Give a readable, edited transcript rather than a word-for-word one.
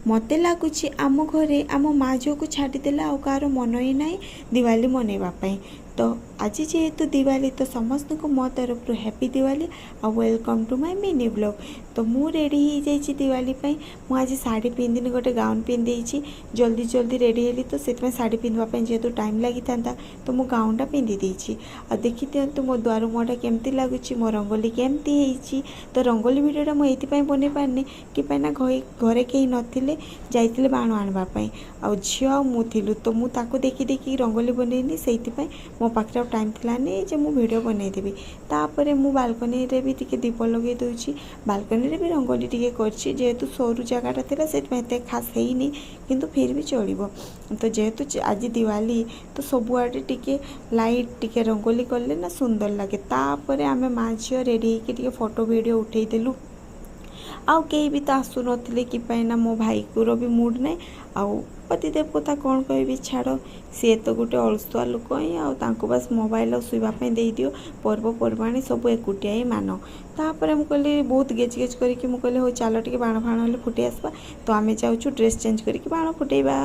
मते लगुच आम घरे आम माँ झील को छाड़देला आउ कार मन ही ना दिवाली मनवाई। तो आज जेहेतु दिवाली तो समस्त को मो तरफ हैप्पी दिवाली आ welcome to my mini blog. तो मु रेडी हो जाइए दिवाली मु आज साड़ी पिंधिनी गोटे गाउन पिंधि जल्दी जल्दी रेडी हेली तो से साड़ी पिंधापी जेहेतु टाइम लगी था तो मु गाउनटा पिंधि देछि। आ देखी दिंतु मो द्वार मुहटा केमती लगुच मो रंगोली केमती होइछि। तो रंगोली वीडियोटा मुझे बन पारनी कि घरे कहीं नथिले जाइतिले बाण आनवाई आ झील आ मु थिलु तो मु ताको देखी देखी रंगोली बनैनी से मो पाखे टाइम थिलानी जे मु वीडियो बनईदेवी। तापर मु बालकनी रे भी टिके दीप लगे दूची बालकनी रे भी रंगोली टिके करछि जेहेतु सरू जगहटा थिला सेट एते खास हेइनी किंतु फिर भी चलिबो। तो जेहेतु आज दिवाली तो सबुआडे टिके लाइट टिके रंगोली करले ना सुंदर लगे। तापर आमे माँ झील रेडी होके टिके फोटो वीडियो उठेई देलु। आउ कई भी तो आसु नथिले कि ना मो भाई को भी मूड ना आउ पतिदेव कथा कौन कह छाड़ सी तो गोटे अलसुआ लोक ही आउ बस मोबाइल शुवाई दे दियो पर्वपर्वाणी सब एकुटिया ही मान। तापर मुझे कहली बहुत गेच गेच करके मुझे हो चलो टे बाण फाण फुटे आसवा तो आम जाऊँ ड्रेस चेंज करके बाण फुटेबा।